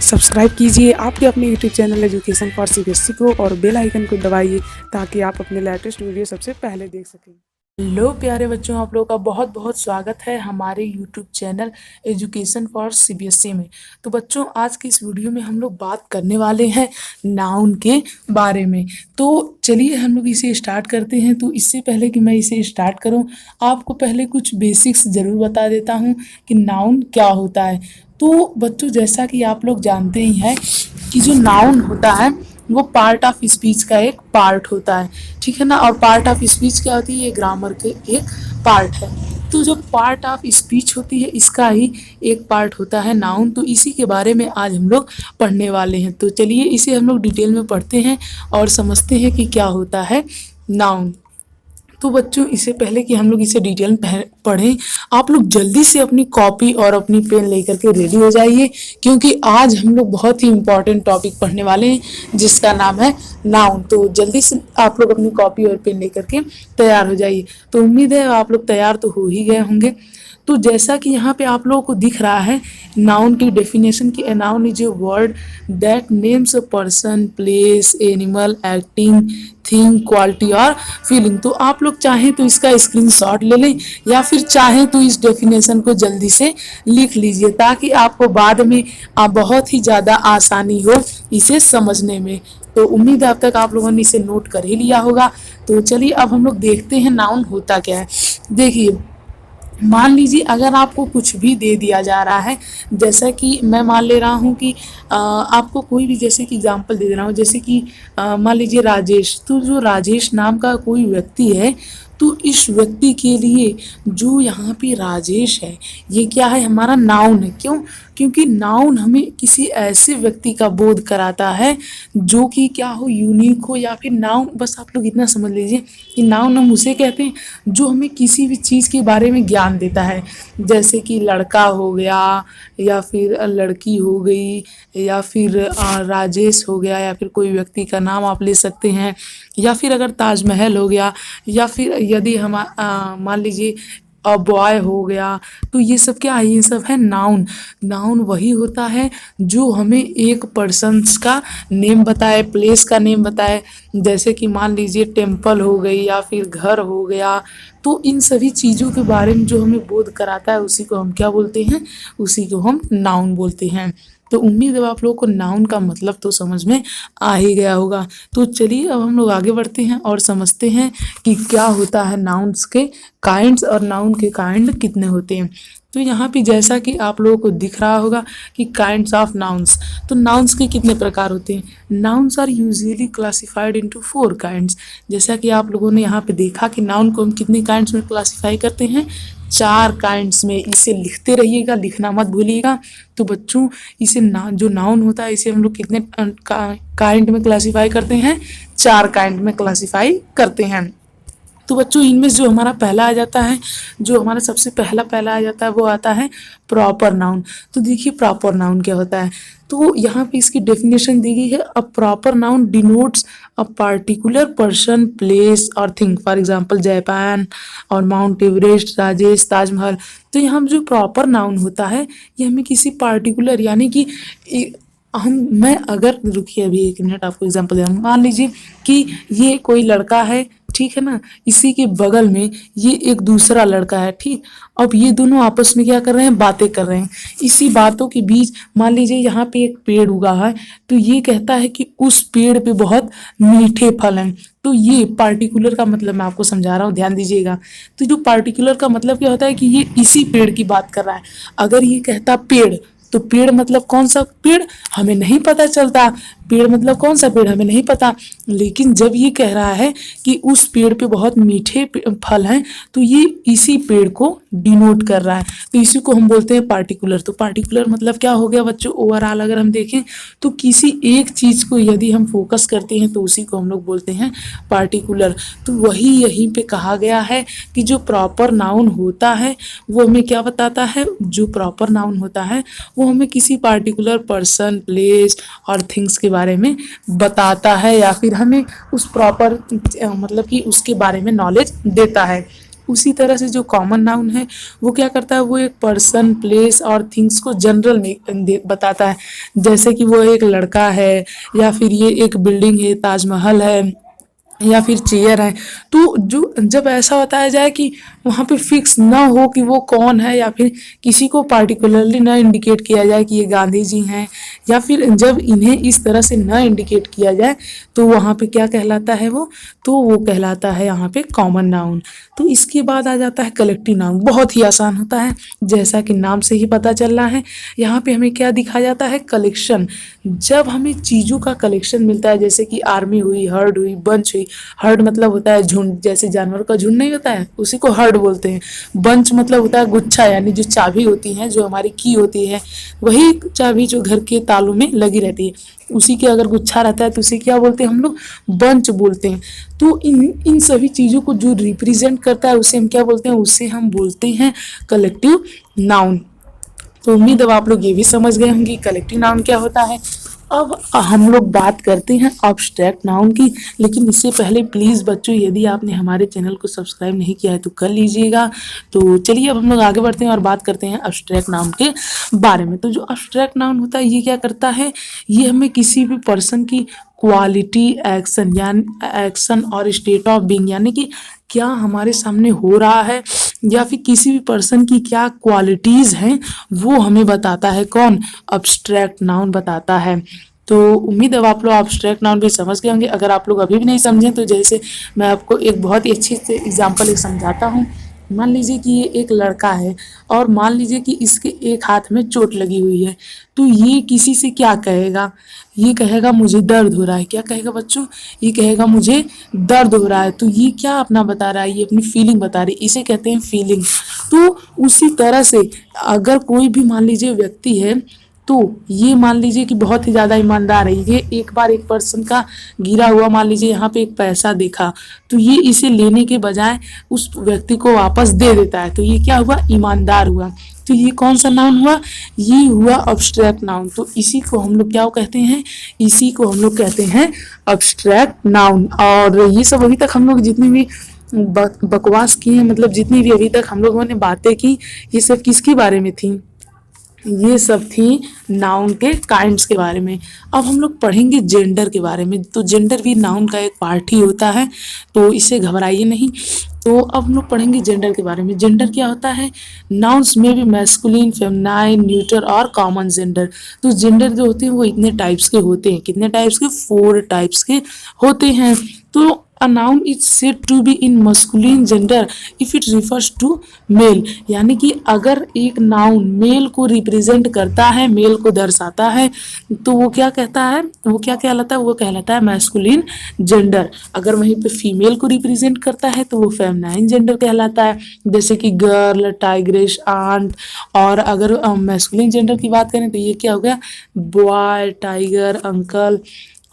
Subscribe कीजिए आपके अपने YouTube channel education for CBSE को और बेल आइकन को दबाइए ताकि आप अपने लेटेस्ट वीडियो सबसे पहले देख सकें। हेलो प्यारे बच्चों, आप लोगों का बहुत बहुत स्वागत है हमारे YouTube channel education for CBSE में। तो बच्चों, आज की इस वीडियो में हम लोग बात करने वाले हैं नाउन के बारे में। तो चलिए हम लोग इसे स्टार्ट करते हैं। तो इससे पहले कि मैं इसे स्टार्ट करूं, आपको पहले कुछ बेसिक्स ज़रूर बता देता हूं कि नाउन क्या होता है। तो बच्चों, जैसा कि आप लोग जानते ही हैं कि जो नाउन होता है वो पार्ट ऑफ स्पीच का एक पार्ट होता है, ठीक है ना। और पार्ट ऑफ स्पीच क्या होती है? ये ग्रामर के एक पार्ट है। तो जो पार्ट ऑफ स्पीच होती है इसका ही एक पार्ट होता है नाउन। तो इसी के बारे में आज हम लोग पढ़ने वाले हैं। तो चलिए इसे हम लोग डिटेल में पढ़ते हैं और समझते हैं कि क्या होता है नाउन। तो बच्चों, इससे पहले कि हम लोग इसे डिटेल में पढ़ें, आप लोग जल्दी से अपनी कॉपी और अपनी पेन लेकर के रेडी हो जाइए, क्योंकि आज हम लोग बहुत ही इम्पोर्टेंट टॉपिक पढ़ने वाले हैं जिसका नाम है नाउन। तो जल्दी से आप लोग अपनी कॉपी और पेन लेकर के तैयार हो जाइए। तो उम्मीद है आप लोग तैयार तो हो ही गए होंगे। तो जैसा कि यहाँ पे आप लोगों को दिख रहा है नाउन की डेफिनेशन की, noun is a word that names a person, place, animal, acting, thing, quality और फीलिंग। तो आप लोग चाहें तो इसका स्क्रीनशॉट ले लें या फिर चाहें तो इस डेफिनेशन को जल्दी से लिख लीजिए ताकि आपको बाद में बहुत ही ज़्यादा आसानी हो इसे समझने में। तो उम्मीद है अब तक आप लोगों ने इसे नोट कर ही लिया होगा। तो चलिए अब हम लोग देखते हैं नाउन होता क्या है। देखिए, मान लीजिए अगर आपको कुछ भी दे दिया जा रहा है, जैसा कि मैं मान ले रहा हूँ कि आपको कोई भी, जैसे कि एग्जांपल दे रहा हूँ, जैसे कि मान लीजिए राजेश। तो जो राजेश नाम का कोई व्यक्ति है, तो इस व्यक्ति के लिए जो यहाँ पे राजेश है ये क्या है? हमारा नाउन है। क्यों? क्योंकि नाउन हमें किसी ऐसे व्यक्ति का बोध कराता है जो कि क्या हो, यूनिक हो। या फिर नाउन, बस आप लोग इतना समझ लीजिए कि नाउन हम उसे कहते हैं जो हमें किसी भी चीज़ के बारे में ज्ञान देता है। जैसे कि लड़का हो गया, या फिर लड़की हो गई, या फिर राजेश हो गया, या फिर कोई व्यक्ति का नाम आप ले सकते हैं, या फिर अगर ताजमहल हो गया, या फिर यदि हम मान लीजिए बॉय हो गया। तो ये सब क्या है? ये सब है नाउन। नाउन वही होता है जो हमें एक पर्सन्स का नेम बताए, प्लेस का नेम बताए। जैसे कि मान लीजिए टेम्पल हो गई या फिर घर हो गया। तो इन सभी चीज़ों के बारे में जो हमें बोध कराता है उसी को हम क्या बोलते हैं? उसी को हम नाउन बोलते हैं। तो उम्मीद है आप लोगों को नाउन का मतलब तो समझ में आ ही गया होगा। तो चलिए अब हम लोग आगे बढ़ते हैं और समझते हैं कि क्या होता है नाउन्स के काइंड्स और नाउन के काइंड कितने होते हैं। तो यहाँ पे जैसा कि आप लोगों को दिख रहा होगा कि काइंड्स ऑफ नाउन्स। तो नाउन्स के कितने प्रकार होते हैं? Nouns are usually classified into 4 kinds. जैसा कि आप लोगों ने यहाँ पे देखा कि नाउन को हम कितने काइंड्स में क्लासिफाई करते हैं? 4 काइंड्स में। इसे लिखते रहिएगा, लिखना मत भूलिएगा। तो बच्चों, इसे जो नाउन होता है इसे हम लोग कितने काइंड में क्लासिफाई करते हैं? 4 काइंड में क्लासिफाई करते हैं। तो बच्चों, इनमें जो हमारा पहला आ जाता है, जो हमारा सबसे पहला आ जाता है वो आता है प्रॉपर नाउन। तो देखिए प्रॉपर नाउन क्या होता है। तो यहाँ पे इसकी डेफिनेशन दी गई है, a proper noun denotes a particular person, place और थिंग। फॉर एग्जांपल जापान और माउंट एवरेस्ट, राजेश, ताजमहल। तो यहाँ जो प्रॉपर नाउन होता है ये हमें किसी पार्टिकुलर, यानी कि मैं अगर, रुकिए अभी 1 मिनट, आपको एग्जांपल दे रहा हूँ। मान लीजिए कि ये कोई लड़का है, ठीक है ना। इसी के बगल में ये एक दूसरा लड़का है, ठीक। अब ये दोनों आपस में क्या कर रहे हैं? बातें कर रहे हैं। इसी बातों के बीच मान लीजिए यहाँ पे एक पेड़ उगा है, तो ये कहता है कि उस पेड़ पे बहुत मीठे फल हैं। तो ये पार्टिकुलर का मतलब मैं आपको समझा रहा हूँ, ध्यान दीजिएगा। तो जो पार्टिकुलर का मतलब क्या होता है कि ये इसी पेड़ की बात कर रहा है। अगर ये कहता पेड़, तो पेड़ मतलब कौन सा पेड़ हमें नहीं पता चलता। पेड़ मतलब कौन सा पेड़ हमें नहीं पता। लेकिन जब ये कह रहा है कि उस पेड़ पे बहुत मीठे फल हैं, तो ये इसी पेड़ को डिनोट कर रहा है। तो इसी को हम बोलते हैं पार्टिकुलर। तो पार्टिकुलर मतलब क्या हो गया बच्चों? ओवरऑल अगर हम देखें तो किसी एक चीज़ को यदि हम फोकस करते हैं तो उसी को हम लोग बोलते हैं पार्टिकुलर। तो वही यहीं पे कहा गया है कि जो प्रॉपर नाउन होता है वो हमें क्या बताता है? जो प्रॉपर नाउन होता है वो हमें किसी पार्टिकुलर पर्सन, प्लेस और थिंग्स के बारे में बताता है, या फिर हमें उस प्रॉपर मतलब कि उसके बारे में नॉलेज देता है। उसी तरह से जो कॉमन नाउन है वो क्या करता है, वो एक पर्सन, प्लेस और थिंग्स को जनरल में बताता है। जैसे कि वो एक लड़का है, या फिर ये एक बिल्डिंग है, ताजमहल है, या फिर चेयर है। तो जो जब ऐसा बताया जाए कि वहाँ पे फिक्स ना हो कि वो कौन है, या फिर किसी को पार्टिकुलरली ना इंडिकेट किया जाए कि ये गांधी जी हैं, या फिर जब इन्हें इस तरह से ना इंडिकेट किया जाए, तो वहाँ पे क्या कहलाता है वो, तो वो कहलाता है यहाँ पे कॉमन नाउन। तो इसके बाद आ जाता है कलेक्टिव नाउन। बहुत ही आसान होता है, जैसा कि नाम से ही पता चल रहा है। यहाँ पे हमें क्या दिखा जाता है, कलेक्शन। जब हमें चीज़ों का कलेक्शन मिलता है, जैसे कि आर्मी हुई, हर्ड हुई, बंच हुई। हर्ड मतलब होता है झुंड, जैसे जानवर का झुंड नहीं होता है, उसी को हर्ड बोलते हैं। बंच मतलब होता है गुच्छा, यानी जो चाबी होती है, जो हमारी की होती है, वही चाबी जो घर के तालों में लगी रहती है, उसी के अगर गुच्छा रहता है तो उसे क्या बोलते हैं हम लोग, बंच बोलते हैं। तो इन सभी चीज़ों को जो रिप्रेजेंट करता है उसे हम क्या बोलते हैं, उसे हम बोलते हैं कलेक्टिव नाउन। तो उम्मीद है आप लोग ये भी समझ गए होंगे कलेक्टिव नाउन क्या होता है। अब हम लोग बात करते हैं अब्स्ट्रैक्ट नाउन की, लेकिन इससे पहले प्लीज़ बच्चों, यदि आपने हमारे चैनल को सब्सक्राइब नहीं किया है तो कर लीजिएगा। तो चलिए अब हम लोग आगे बढ़ते हैं और बात करते हैं अब्स्ट्रैक्ट नाउन के बारे में। तो जो अब्स्ट्रैक्ट नाउन होता है ये क्या करता है, ये हमें किसी भी पर्सन की क्वालिटी, एक्शन यानी एक्शन और स्टेट ऑफ बीइंग, यानी कि क्या हमारे सामने हो रहा है, या फिर किसी भी पर्सन की क्या क्वालिटीज़ हैं, वो हमें बताता है। कौन, अब्स्ट्रैक्ट नाउन बताता है। तो उम्मीद है आप लोग अब्स्ट्रैक्ट नाउन भी समझ गए होंगे। अगर आप लोग अभी भी नहीं समझें तो जैसे मैं आपको एक बहुत ही अच्छी से एग्जांपल एक समझाता हूँ। मान लीजिए कि ये एक लड़का है, और मान लीजिए कि इसके एक हाथ में चोट लगी हुई है। तो ये किसी से क्या कहेगा, ये कहेगा मुझे दर्द हो रहा है। क्या कहेगा बच्चों, ये कहेगा मुझे दर्द हो रहा है। तो ये क्या अपना बता रहा है, ये अपनी फीलिंग बता रही है, इसे कहते हैं फीलिंग। तो उसी तरह से अगर कोई भी मान लीजिए व्यक्ति है, तो ये मान लीजिए कि बहुत ही ज़्यादा ईमानदार है, ये एक बार एक पर्सन का गिरा हुआ मान लीजिए यहाँ पे एक पैसा देखा, तो ये इसे लेने के बजाय उस व्यक्ति को वापस दे देता है। तो ये क्या हुआ, ईमानदार हुआ। तो ये कौन सा नाउन हुआ, ये हुआ अब्स्ट्रैक्ट नाउन। तो इसी को हम लोग क्या कहते हैं, इसी को हम लोग कहते हैं अब्स्ट्रैक्ट नाउन। और ये सब अभी तक हम लोग जितनी भी बकवास की है, मतलब जितनी भी अभी तक हम लोगों ने बातें की, ये सब किसके बारे में थी, ये सब थी नाउन के काइंड्स के बारे में। अब हम लोग पढ़ेंगे जेंडर के बारे में। तो जेंडर भी नाउन का एक पार्ट ही होता है, तो इससे घबराइए नहीं। तो अब हम लोग पढ़ेंगे जेंडर के बारे में। जेंडर क्या होता है, नाउन्स में भी मैस्कुलिन, फेमिनाइन, न्यूटर और कॉमन जेंडर। तो जेंडर जो होते हैं वो इतने टाइप्स के होते हैं। कितने टाइप्स के, 4 टाइप्स के होते हैं। तो a noun is said to be in masculine gender if it refers to male, यानी कि अगर एक नाउन मेल को रिप्रेजेंट करता है, मेल को दर्शाता है, तो वो क्या कहता है, वो क्या कहलाता है, वो कहलाता है मैस्कुलिन जेंडर। अगर वहीं पे फीमेल को रिप्रेजेंट करता है तो वो फेमिनाइन जेंडर कहलाता है, जैसे कि गर्ल, टाइग्रेस, आंट। और अगर मैस्कुलिन जेंडर की बात करें तो ये क्या हो गया, बॉय, टाइगर, अंकल।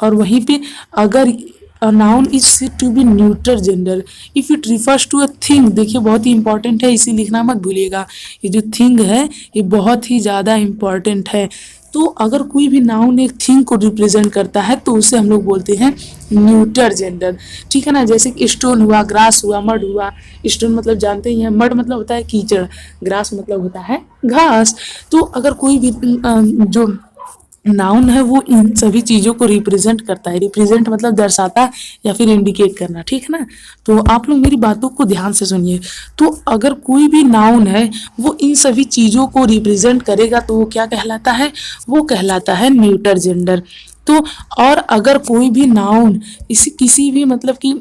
और वहीं पे अगर a noun is said to be neuter gender if it refers to a thing। देखिए बहुत ही इंपॉर्टेंट है, इसे लिखना मत भूलिएगा। ये जो थिंग है ये बहुत ही ज़्यादा इम्पॉर्टेंट है। तो अगर कोई भी नाउन एक थिंग को रिप्रेजेंट करता है तो उसे हम लोग बोलते हैं न्यूटर जेंडर। ठीक है ना, जैसे कि स्टोन हुआ, ग्रास हुआ, मड हुआ। स्टोन मतलब जानते ही हैं, मड मतलब होता है कीचड़, ग्रास मतलब होता है घास। तो अगर कोई भी जो नाउन है वो इन सभी चीज़ों को रिप्रेजेंट करता है। रिप्रेजेंट मतलब दर्शाता या फिर इंडिकेट करना। ठीक है ना, तो आप लोग मेरी बातों को ध्यान से सुनिए। तो अगर कोई भी नाउन है वो इन सभी चीज़ों को रिप्रेजेंट करेगा तो वो क्या कहलाता है, वो कहलाता है न्यूटर जेंडर। तो और अगर कोई भी नाउन इसी किसी भी मतलब कि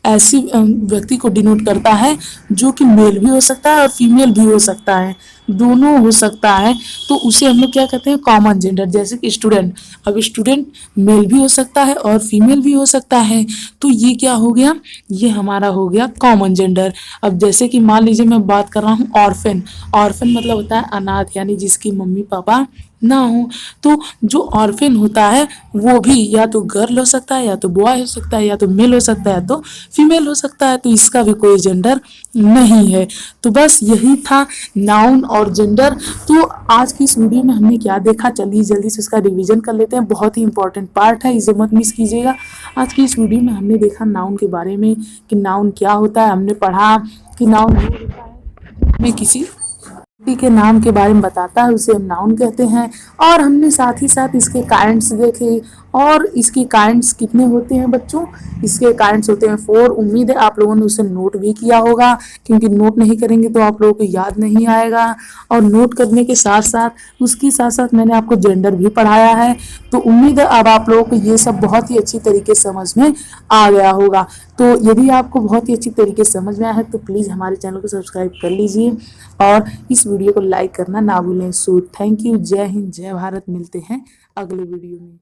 ऐसी व्यक्ति को डिनोट करता है जो कि मेल भी हो सकता है और फीमेल भी हो सकता है, दोनों हो सकता है, तो उसे हम लोग क्या कहते हैं, कॉमन जेंडर। जैसे कि स्टूडेंट, अब स्टूडेंट मेल भी हो सकता है और फीमेल भी हो सकता है, तो ये क्या हो गया, ये हमारा हो गया कॉमन जेंडर। अब जैसे कि मान लीजिए मैं बात कर रहा हूँ ऑर्फन। ऑर्फन मतलब होता है अनाथ, यानी जिसकी मम्मी पापा ना हो। तो जो ऑर्फन होता है वो भी या तो गर्ल हो सकता है, या तो बॉय हो सकता है, या तो मेल हो सकता है, या तो फीमेल हो सकता है। तो इसका भी कोई जेंडर नहीं है। तो बस यही था नाउन और जेंडर। तो आज की इस वीडियो में हमने क्या देखा, चलिए जल्दी से उसका रिवीजन कर लेते हैं। बहुत ही इंपॉर्टेंट पार्ट है, इसे मत मिस कीजिएगा। आज की इस वीडियो में हमने देखा नाउन के बारे में कि नाउन क्या होता है, हमने पढ़ा कि नाउन वो होता है में किसी व्यक्ति के नाम के बारे में बताता है, उसे हम नाउन कहते हैं। और हमने साथ ही साथ इसके काइंड्स देखे, और इसके काइंड्स कितने होते हैं बच्चों, इसके काइंड्स होते हैं 4। उम्मीद है आप लोगों ने उसे नोट भी किया होगा, क्योंकि नोट नहीं करेंगे तो आप लोगों को याद नहीं आएगा। और नोट करने के साथ साथ उसके साथ साथ मैंने आपको जेंडर भी पढ़ाया है। तो उम्मीद है अब आप लोगों को ये सब बहुत ही अच्छी तरीके से समझ में आ गया होगा। तो यदि आपको बहुत ही अच्छी तरीके से समझ में आया है तो प्लीज़ हमारे चैनल को सब्सक्राइब कर लीजिए और इस वीडियो को लाइक करना ना भूलें। सो थैंक यू, जय हिंद, जय भारत। मिलते हैं अगले वीडियो में।